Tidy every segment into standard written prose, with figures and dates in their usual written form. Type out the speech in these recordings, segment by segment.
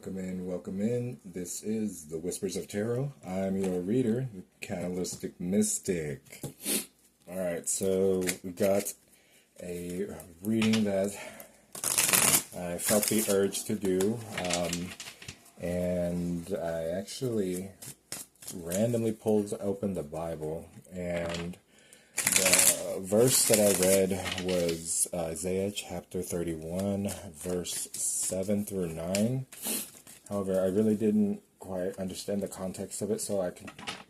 welcome in, welcome in. This is the Whispers of Tarot. I'm your reader, the Catalytic Mystic. Alright, so we got a reading that I felt the urge to do, and I actually randomly pulled open the Bible, and the verse that I read was Isaiah chapter 31, verse 7 through 9. However, I really didn't quite understand the context of it, so I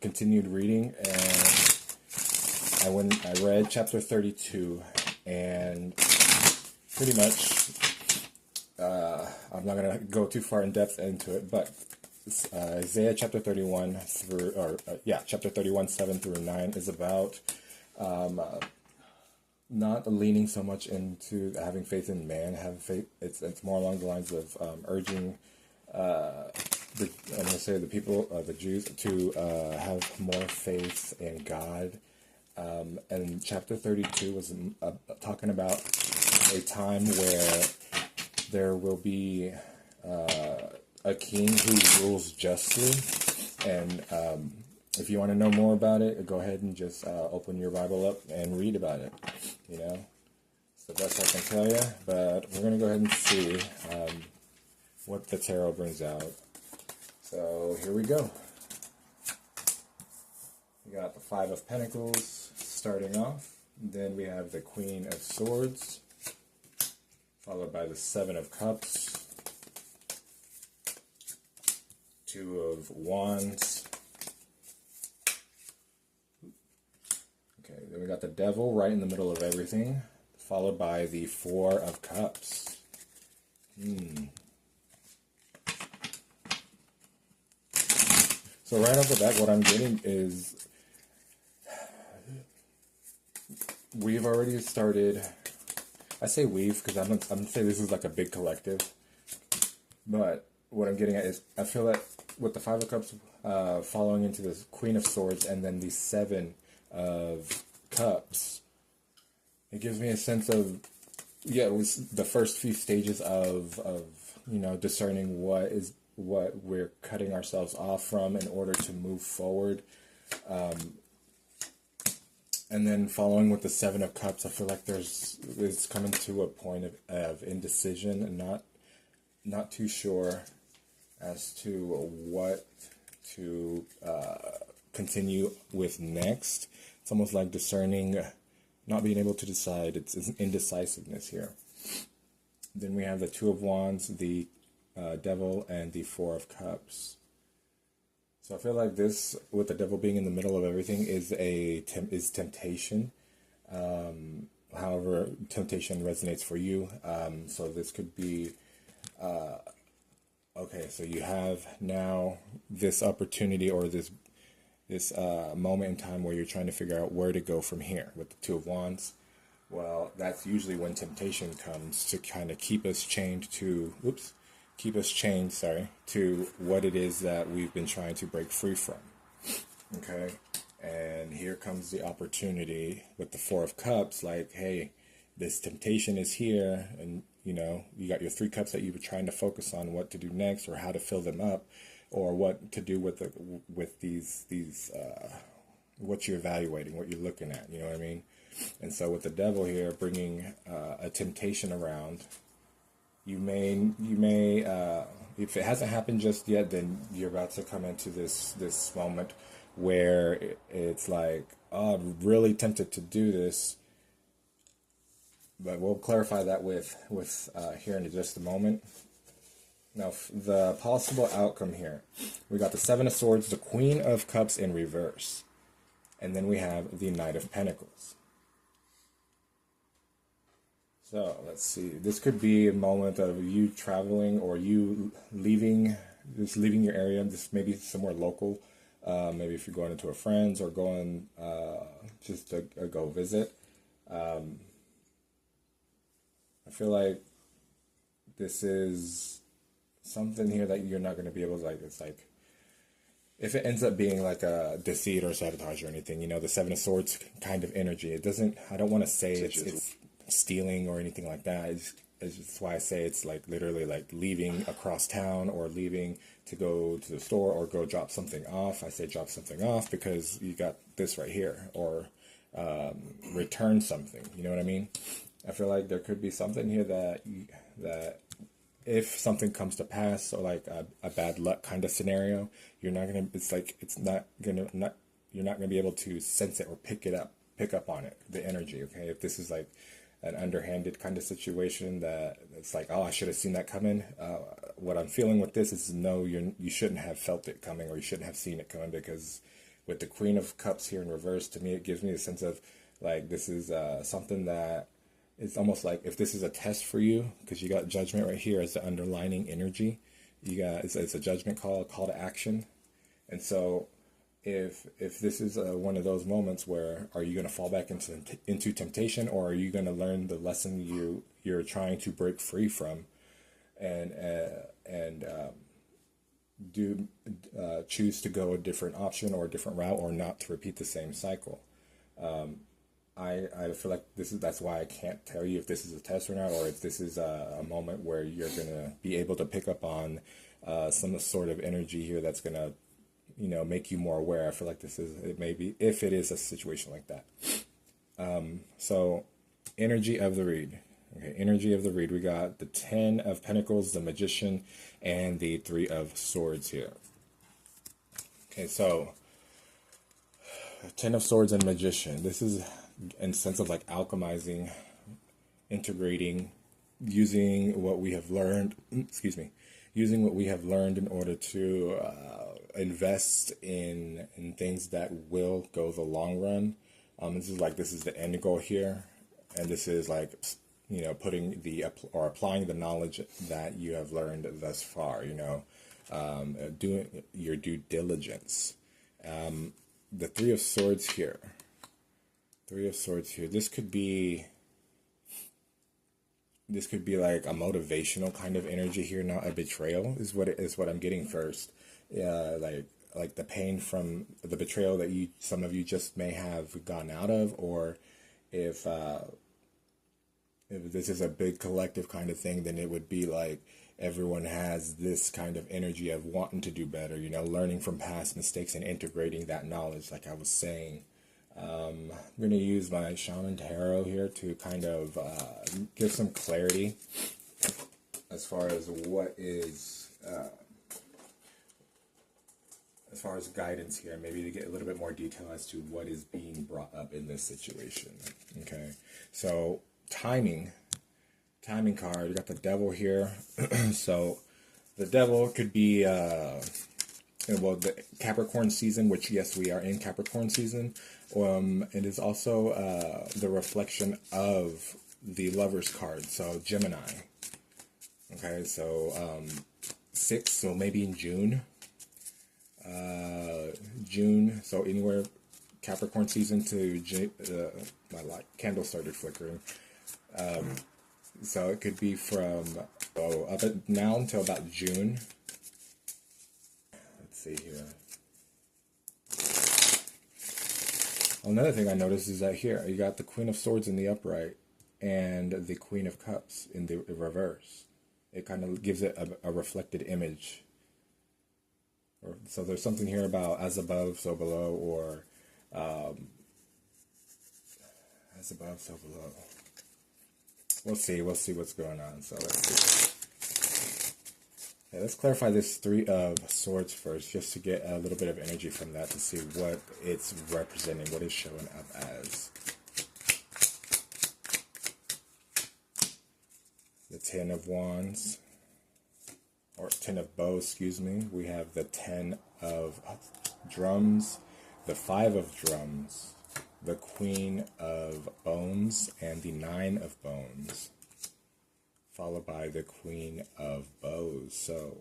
continued reading, and I read chapter 32, and pretty much, I'm not going to go too far in depth into it, but Isaiah chapter 31 chapter 31, 7 through 9 is about not leaning so much into having faith in man. Having faith, it's more along the lines of urging the people, the Jews, to have more faith in God. And chapter 32 was talking about a time where there will be a king who rules justly, and if you want to know more about it, go ahead and just open your Bible up and read about it, It's the best I can tell you, but we're going to go ahead and see what the tarot brings out. So here we go. We got the Five of Pentacles starting off. Then we have the Queen of Swords, followed by the Seven of Cups, Two of Wands. Okay, then we got the Devil right in the middle of everything, followed by the Four of Cups. So right off the bat, what I'm getting is we've already started. I say we've because I'm going to say this is like a big collective. But what I'm getting at is I feel that with the Five of Cups following into the Queen of Swords and then the Seven of Cups, it gives me a sense of, it was the first few stages of discerning what we're cutting ourselves off from in order to move forward. And then following with the Seven of Cups, I feel like it's coming to a point of indecision and not too sure as to what to continue with next. It's almost like discerning, not being able to decide. It's indecisiveness here. Then we have the Two of Wands, the Devil, and the Four of Cups. So I feel like this, with the Devil being in the middle of everything, is temptation. However, temptation resonates for you. So this could be, okay, so you have now this opportunity or this moment in time where you're trying to figure out where to go from here with the Two of Wands. Well, that's usually when temptation comes to kind of keep us chained to what it is that we've been trying to break free from. Okay? And here comes the opportunity with the Four of Cups, like, hey, this temptation is here, and you got your three cups that you were trying to focus on what to do next or how to fill them up, or what to do with these what you're evaluating, what you're looking at, you know what I mean? And so with the Devil here bringing a temptation around, you may if it hasn't happened just yet, then you're about to come into this moment where it's like, oh, I'm really tempted to do this. But we'll clarify that with here in just a moment. Now, the possible outcome here, we got the Seven of Swords, the Queen of Cups in reverse, and then we have the Knight of Pentacles. So let's see. This could be a moment of you traveling or you leaving your area, just maybe somewhere local. Maybe if you're going into a friend's or going just to go visit. I feel like this is something here that you're not going to be able to, it's like, if it ends up being like a deceit or sabotage or anything, the Seven of Swords kind of energy, I don't want to say it's stealing or anything like that. it's just why I say it's like literally like leaving across town or leaving to go to the store or go drop something off. I say drop something off because you got this right here, or return something. You know what I mean? I feel like there could be something here that if something comes to pass, or like a bad luck kind of scenario, you're not gonna. It's like it's not gonna not. You're not gonna be able to sense it or pick up on it, the energy. Okay, if this is like an underhanded kind of situation that it's like, oh, I should have seen that coming. What I'm feeling with this is no, you shouldn't have felt it coming, or you shouldn't have seen it coming, because with the Queen of Cups here in reverse, to me, it gives me a sense of like this is something that it's almost like if this is a test for you, because you got Judgment right here as the underlining energy. You got it's a judgment call, a call to action, and so if this is one of those moments where are you going to fall back into temptation, or are you going to learn the lesson you're trying to break free from, and choose to go a different option or a different route, or not to repeat the same cycle. I feel like that's why I can't tell you if this is a test or not, or if this is a moment where you're gonna be able to pick up on some sort of energy here that's gonna make you more aware. I feel like it may be, if it is a situation like that. So energy of the read. Okay, energy of the read. We got the 10 of Pentacles, the Magician, and the 3 of Swords here. Okay, so 10 of Swords and Magician. This is in sense of like alchemizing, integrating, using what we have learned, using what we have learned in order to invest in things that will go the long run. This is the end goal here, and this is like putting or applying the knowledge that you have learned thus far. Doing your due diligence. The 3 of Swords here. 3 of Swords here. This could be like a motivational kind of energy here, not a betrayal. Is what I'm getting first. Like the pain from the betrayal that some of you just may have gone out of, or if this is a big collective kind of thing, then it would be like everyone has this kind of energy of wanting to do better, learning from past mistakes and integrating that knowledge, like I was saying. I'm going to use my Shaman Tarot here to kind of give some clarity as far as what is... as far as guidance here, maybe to get a little bit more detail as to what is being brought up in this situation. Okay, so timing card, you got the Devil here. So the Devil could be the Capricorn season, which yes, we are in Capricorn season. It is also the reflection of the Lover's card, so Gemini. Okay, so 6, so maybe in June, so anywhere Capricorn season to my light candle started flickering. So it could be from up at now until about June. Let's see here. Another thing I noticed is that here you got the Queen of Swords in the upright and the Queen of Cups in the reverse. It kind of gives it a reflected image. So there's something here about as above, so below, or as above, so below. We'll see what's going on. So let's see. Okay, let's clarify this 3 of Swords first, just to get a little bit of energy from that to see what it's representing, what it's showing up as. The 10 of Wands. Or 10 of Bows, excuse me. We have the 10 of Drums, the 5 of Drums, the Queen of Bones, and the 9 of Bones, followed by the Queen of Bows. So,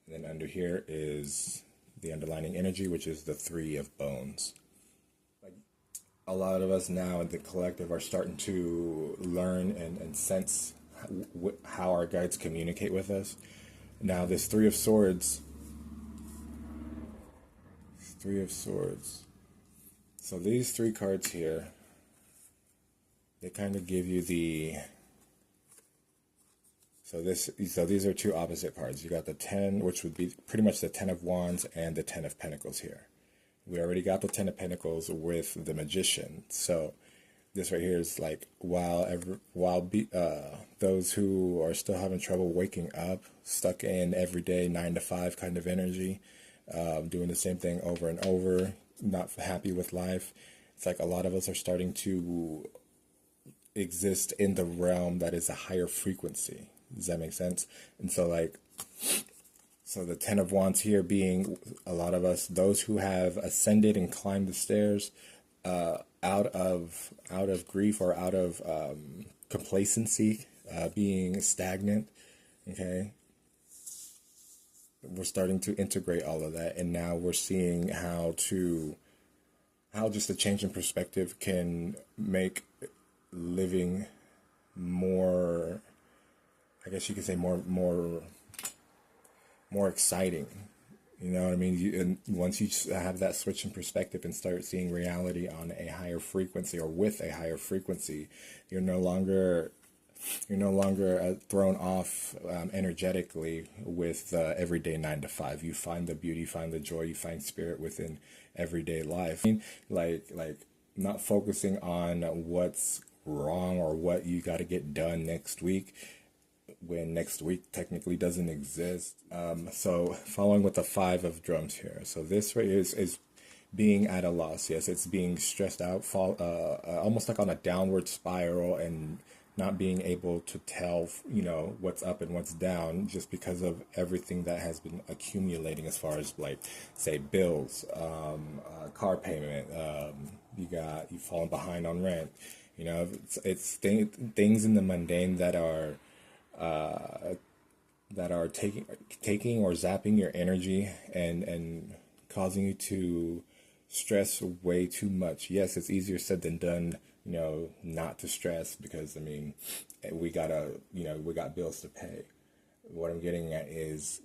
and then under here is the underlining energy, which is the 3 of Bones. Like a lot of us now in the collective are starting to learn and sense how our guides communicate with us. Now, this 3 of Swords. So these 3 cards here, they kind of give you So these are two opposite cards. You got the 10, which would be pretty much the 10 of Wands, and the 10 of Pentacles here. We already got the 10 of Pentacles with the Magician. So this right here is like, those who are still having trouble waking up, stuck in everyday 9 to 5 kind of energy, doing the same thing over and over, not happy with life. It's like a lot of us are starting to exist in the realm that is a higher frequency. Does that make sense? And so the 10 of Wands here being a lot of us, those who have ascended and climbed the stairs out of grief or out of complacency, being stagnant, okay? We're starting to integrate all of that, and now we're seeing how just a change in perspective can make living more, I guess you could say more exciting. You know what I mean? And once you have that switch in perspective and start seeing reality on a higher frequency or with a higher frequency, you're no longer thrown off energetically with everyday 9 to 5. You find the beauty, find the joy, you find spirit within everyday life. Like not focusing on what's wrong or what you got to get done next week, when next week technically doesn't exist. So following with the 5 of drums here. So this right here is being at a loss. Yes, it's being stressed out, almost like on a downward spiral, and not being able to tell, what's up and what's down, just because of everything that has been accumulating as far as, like, say, bills, car payment, you've fallen behind on rent. It's things in the mundane that are taking or zapping your energy and causing you to stress way too much. Yes, it's easier said than done, not to stress, because we got bills to pay. What I'm getting at is,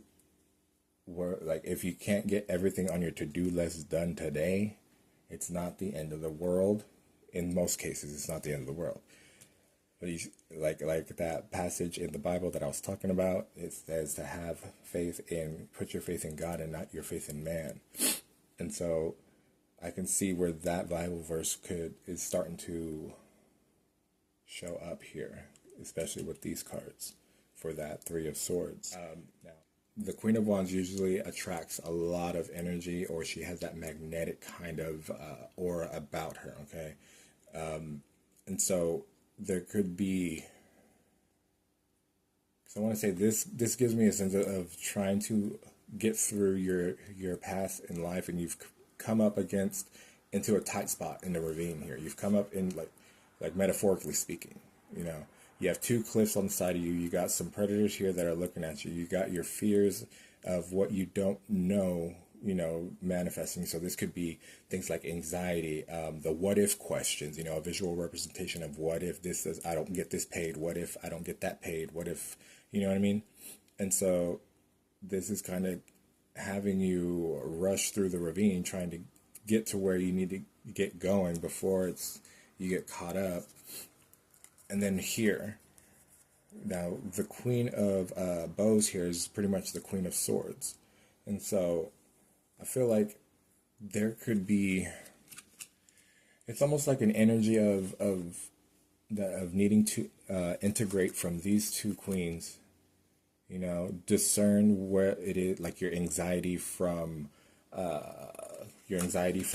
if you can't get everything on your to-do list done today, it's not the end of the world. In most cases, it's not the end of the world. But like that passage in the Bible that I was talking about, it says to have put your faith in God and not your faith in man. And so I can see where that Bible verse is starting to show up here, especially with these cards for that 3 of Swords. Now, the Queen of Wands usually attracts a lot of energy, or she has that magnetic kind of aura about her, okay? And so there could be, so I want to say this gives me a sense of trying to get through your path in life, and you've come up into a tight spot in the ravine here. You've come up in, like metaphorically speaking, you have 2 cliffs on the side of you. You got some predators here that are looking at you. You got your fears of what you don't know, manifesting. So this could be things like anxiety, the what if questions, a visual representation of what if I don't get this paid? What if I don't get that paid? What if, you know what I mean? And so this is kind of having you rush through the ravine, trying to get to where you need to get going before you get caught up. And then here, now the Queen of Bows here is pretty much the Queen of Swords. And so I feel like there could be, it's almost like an energy of needing to integrate from these 2 queens, discern where it is, like your anxiety from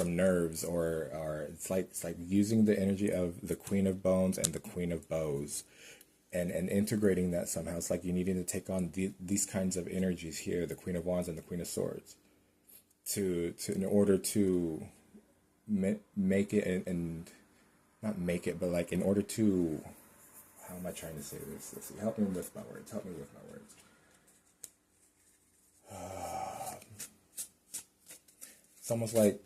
nerves, or it's like using the energy of the Queen of Bones and the Queen of Bows, and integrating that somehow. It's like you needing to take on these kinds of energies here, the Queen of Wands and the Queen of Swords, to in order to make it, and not make it, but like in order to, how am I trying to say this? Let's see. Help me with my words. It's almost like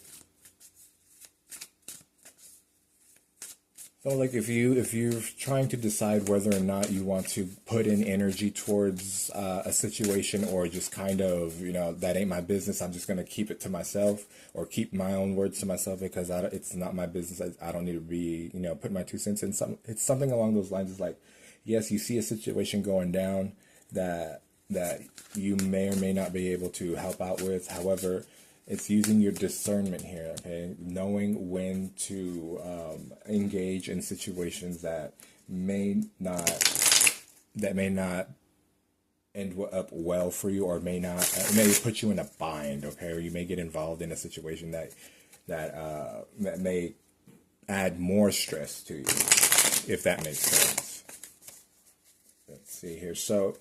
if you're trying to decide whether or not you want to put in energy towards a situation, or just kind of, that ain't my business, I'm just going to keep it to myself, or keep my own words to myself because it's not my business. I don't need to be, put my 2 cents in. It's something along those lines. It's like, yes, you see a situation going down, that you may or may not be able to help out with. However, it's using your discernment here, okay? Knowing when to engage in situations that may not end up well for you, or may not, it may put you in a bind, okay? Or you may get involved in a situation that may add more stress to you, if that makes sense. Let's see here. So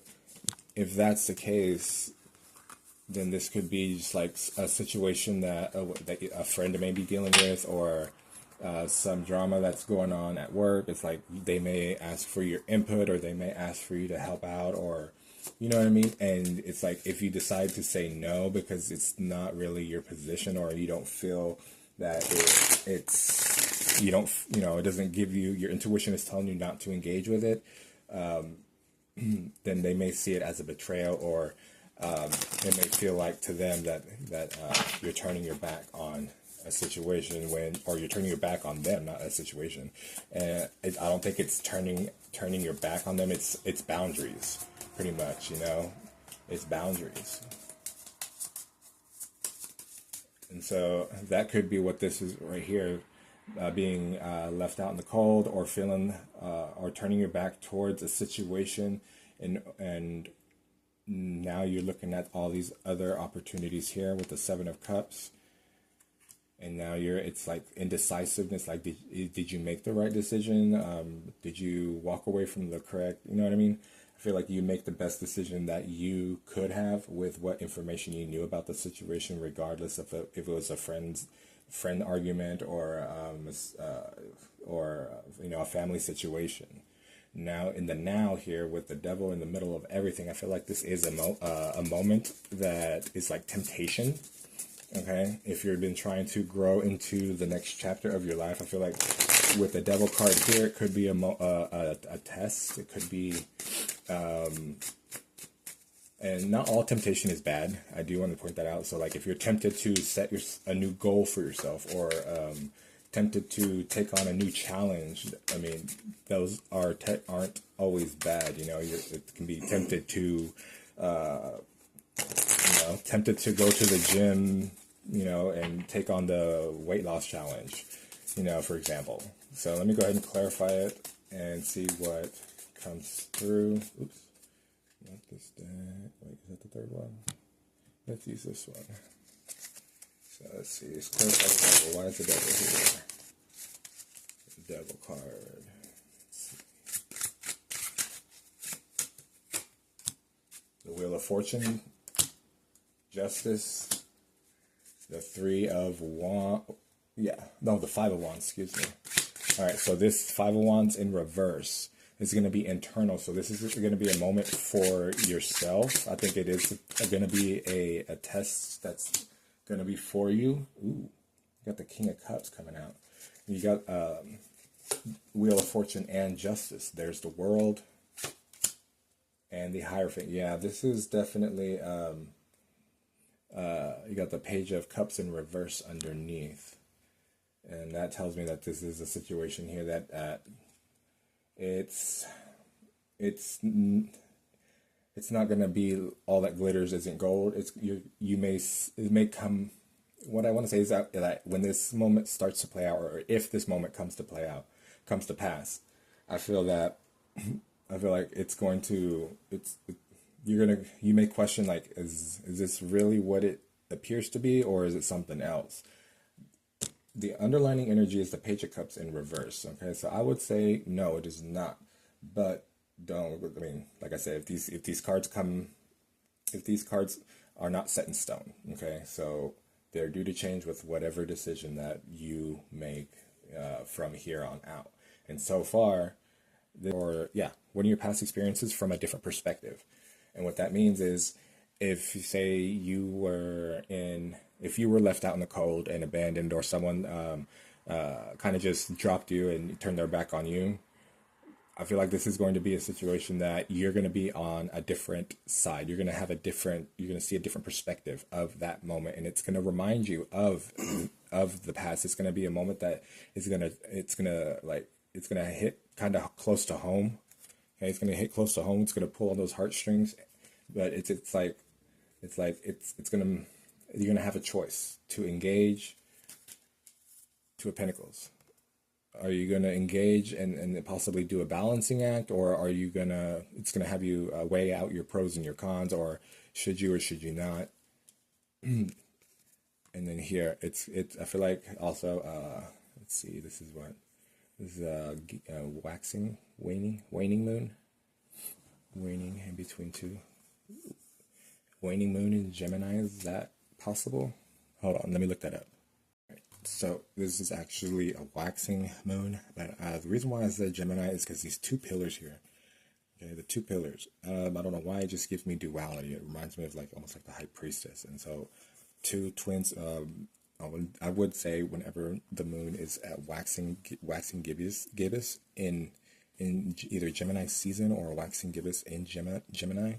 if that's the case, then this could be just like a situation that a friend may be dealing with, or some drama that's going on at work. It's like they may ask for your input, or they may ask for you to help out, or you know what I mean? And it's like, if you decide to say no because it's not really your position, or you don't feel that it's you don't, you know, it doesn't give you, your intuition is telling you not to engage with it, then they may see it as a betrayal, or it may feel like to them that you're turning your back on a situation, or you're turning your back on them, not a situation. And I don't think it's turning your back on them. It's boundaries, pretty much. You know, it's boundaries. And so that could be what this is right here, being left out in the cold, or feeling, or turning your back towards a situation, and now you're looking at all these other opportunities here with the Seven of Cups, and now it's like indecisiveness. Like, did you make the right decision? Did you walk away from the correct? You know what I mean? I feel like you make the best decision that you could have with what information you knew about the situation, regardless of if it was a friend argument, or you know, a family situation. Now, in the now here, with the Devil in the middle of everything, I feel like this is a moment that is like temptation. Okay, if you've been trying to grow into the next chapter of your life, I feel like with the Devil card here, it could be a test. It could be, and not all temptation is bad. I do want to point that out. So, like, if you're tempted to set a new goal for yourself, or tempted to take on a new challenge, I mean, those aren't always bad. You know, it can be tempted to, you know, tempted to go to the gym, you know, and take on the weight loss challenge, you know, for example. So let me go ahead and clarify it and see what comes through. Oops. Not this deck. Wait, is that the third one? Let's use this one. So let's see. Let's clarify the Devil. Why is the Devil here? The Devil card. Let's see. The Wheel of Fortune. Justice. The Three of Wands. Yeah. No, the Five of Wands. Excuse me. All right. So this Five of Wands in reverse is going to be internal. So this is going to be a moment for yourself. I think it is going to be a test that's going to be for you. Ooh, you got the King of Cups coming out. You got Wheel of Fortune and Justice. There's the World and the Hierophant. Yeah, this is definitely, you got the Page of Cups in reverse underneath. And that tells me that this is a situation here that it's not going to be all that glitters isn't gold. It may come. What I want to say is that when this moment starts to play out, or if this moment comes to pass, I feel like it's going to. You may question, like, is this really what it appears to be, or is it something else? The underlining energy is the Page of Cups in reverse. Okay, so I would say no, it is not. But like I said, if these cards are not set in stone, okay, so they're due to change with whatever decision that you make from here on out. And so far, one of your past experiences from a different perspective. And what that means is, if you say if you were left out in the cold and abandoned, or someone kind of just dropped you and turned their back on you, I feel like this is going to be a situation that you're going to be on a different side. You're going to see a different perspective of that moment, and it's going to remind you of the past. It's going to be a moment that it's going to hit kind of close to home. Okay, it's going to hit close to home. It's going to pull on those heartstrings, but you're gonna have a choice to engage. Two of Pentacles. Are you gonna engage and possibly do a balancing act, or are you gonna? It's gonna have you weigh out your pros and your cons, or should you not? And then here, I feel like also. Let's see. This is waxing, waning moon, waning in between two. Waning moon in Gemini, is that possible? Hold on, let me look that up. Right, so this is actually a waxing moon, but the reason why I said Gemini is because these two pillars here. Okay, the two pillars. I don't know why it just gives me duality. It reminds me of almost like the High Priestess, and so two twins. I would say whenever the moon is at waxing gibbous in either Gemini season or waxing gibbous in Gemini.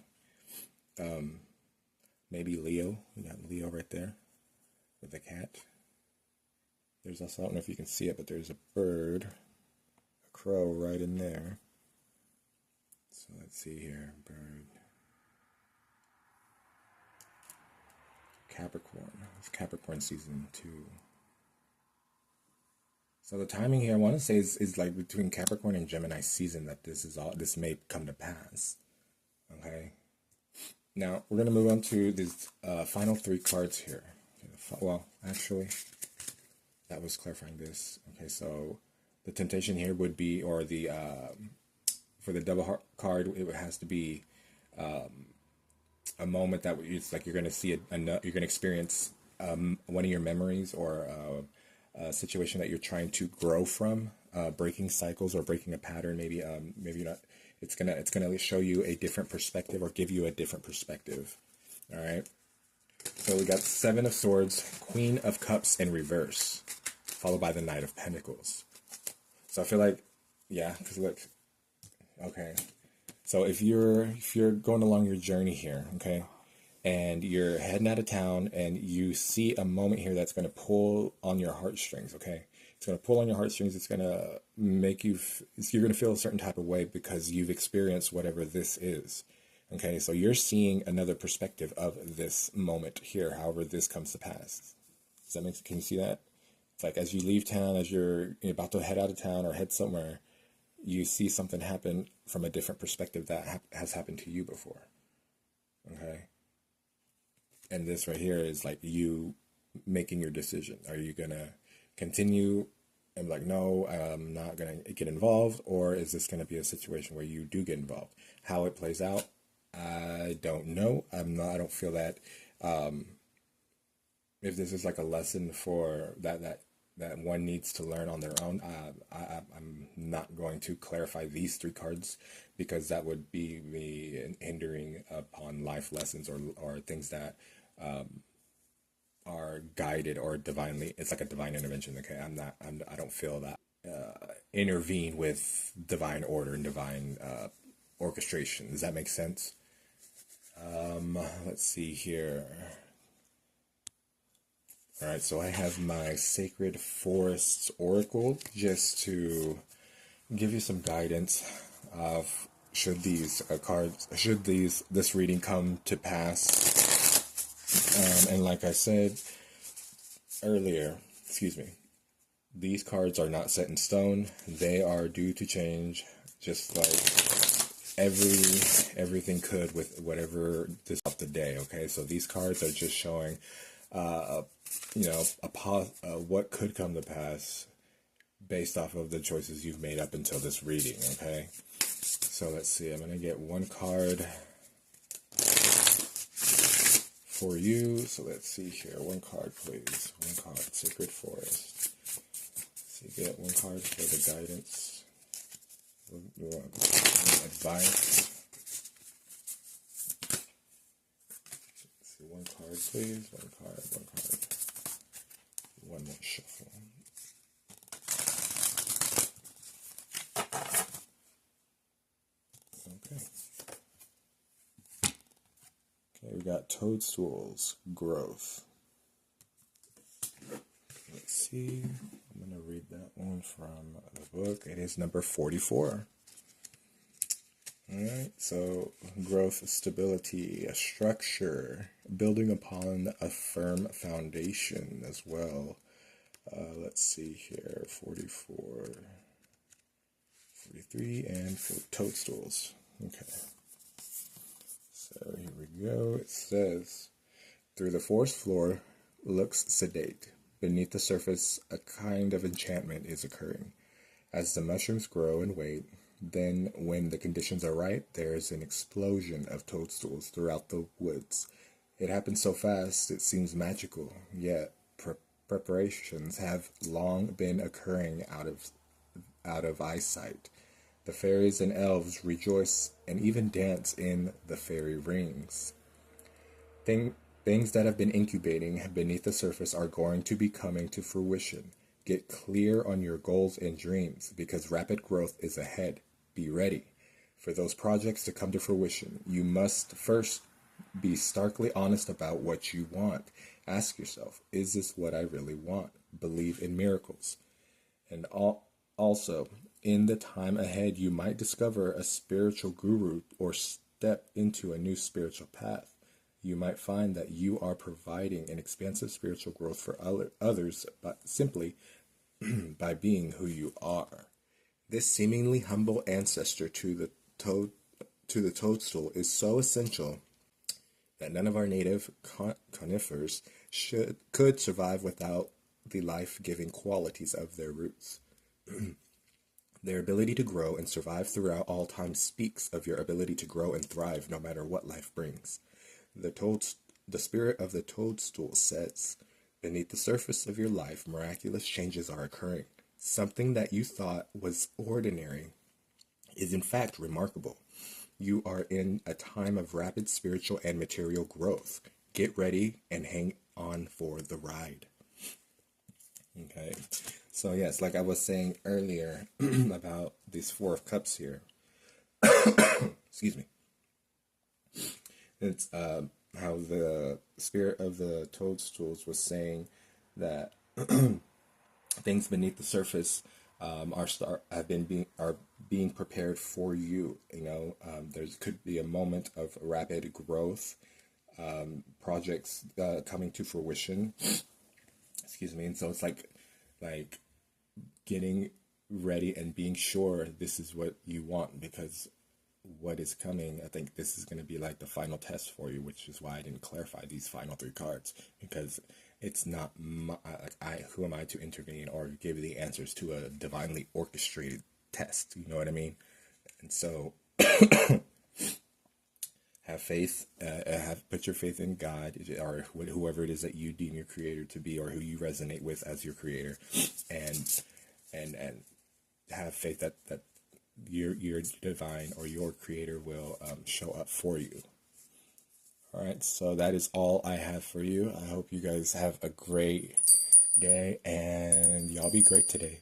Maybe Leo. We got Leo right there with the cat. There's also, I don't know if you can see it, but there's a bird, a crow right in there. So let's see here, bird. Capricorn. It's Capricorn season 2. So the timing here, I want to say is like between Capricorn and Gemini season that this may come to pass. Okay. Now, we're going to move on to these final 3 cards here. Well, actually, that was clarifying this. Okay, so the temptation here would be, or the for the double heart card, it has to be a moment that it's like you're going to see you're going to experience one of your memories or a situation that you're trying to grow from, breaking cycles or breaking a pattern. Maybe maybe not. It's gonna show you a different perspective or give you a different perspective. All right. So we got 7 of Swords, Queen of Cups in reverse, followed by the Knight of Pentacles. So I feel like, yeah, because look, okay. So if you're going along your journey here, okay, and you're heading out of town and you see a moment here that's going to pull on your heartstrings, okay? It's going to pull on your heartstrings. It's going to make you're going to feel a certain type of way because you've experienced whatever this is, okay? So you're seeing another perspective of this moment here, however this comes to pass. Does that make sense? Can you see that? It's like as you leave town, as you're about to head out of town or head somewhere, you see something happen from a different perspective that has happened to you before, okay? And this right here is like you making your decision. Are you going to continue and be like, no, I'm not going to get involved? Or is this going to be a situation where you do get involved? How it plays out, I don't know. I don't feel that if this is like a lesson for that one needs to learn on their own, I'm not going to clarify these 3 cards because that would be me hindering upon life lessons or things that are guided or divinely. It's like a divine intervention. Okay, I don't feel that intervene with divine order and divine orchestration. Does that make sense? Let's see here. All right, so I have my Sacred Forests Oracle just to give you some guidance of should these this reading come to pass. And like I said earlier, these cards are not set in stone. They are due to change, just like everything could with whatever this of the day. Okay, so these cards are just showing what could come to pass based off of the choices you've made up until this reading, okay? So let's see, I'm going to get 1 card for you. So let's see here, 1 card, please. 1 card, Sacred Forest. So you get 1 card for the guidance. You want advice. Let's see, 1 card, please. 1 card, 1 card. 1 more shuffle. Okay. Okay, we got Toadstools, Growth. Let's see. I'm going to read that one from the book. It is number 44. All right, so growth, stability, a structure, building upon a firm foundation as well. Let's see here, 44, 43, and for toadstools. Okay, so here we go. It says, through the forest floor looks sedate. Beneath the surface, a kind of enchantment is occurring. As the mushrooms grow in weight, then when the conditions are right, there is an explosion of toadstools throughout the woods. It happens so fast, it seems magical, yet preparations have long been occurring out of eyesight. The fairies and elves rejoice and even dance in the fairy rings. Things that have been incubating beneath the surface are going to be coming to fruition. Get clear on your goals and dreams because rapid growth is ahead. Be ready. For those projects to come to fruition, you must first be starkly honest about what you want. Ask yourself, is this what I really want? Believe in miracles. And also, in the time ahead, you might discover a spiritual guru or step into a new spiritual path. You might find that you are providing an expansive spiritual growth for others simply by being who you are. This seemingly humble ancestor to the toadstool is so essential that none of our native conifers could survive without the life-giving qualities of their roots. Their ability to grow and survive throughout all time speaks of your ability to grow and thrive no matter what life brings. The spirit of the toadstool says, beneath the surface of your life, miraculous changes are occurring. Something that you thought was ordinary is in fact remarkable. You are in a time of rapid spiritual and material growth. Get ready and hang on for the ride. Okay, so yes, like I was saying earlier about these Four of Cups here. Excuse me. It's how the spirit of the toadstools was saying that things beneath the surface are being prepared for you. You know, there could be a moment of rapid growth, projects coming to fruition. Excuse me. And so it's like getting ready and being sure this is what you want, because what is coming, I think this is going to be like the final test for you, which is why I didn't clarify these final three cards, because it's not who am I to intervene or give the answers to a divinely orchestrated test, you know what I mean? And so have faith, put your faith in God or whoever it is that you deem your creator to be, or who you resonate with as your creator, and have faith that your divine or your creator will show up for you. All right, so that is all I have for you. I hope you guys have a great day and y'all be great today.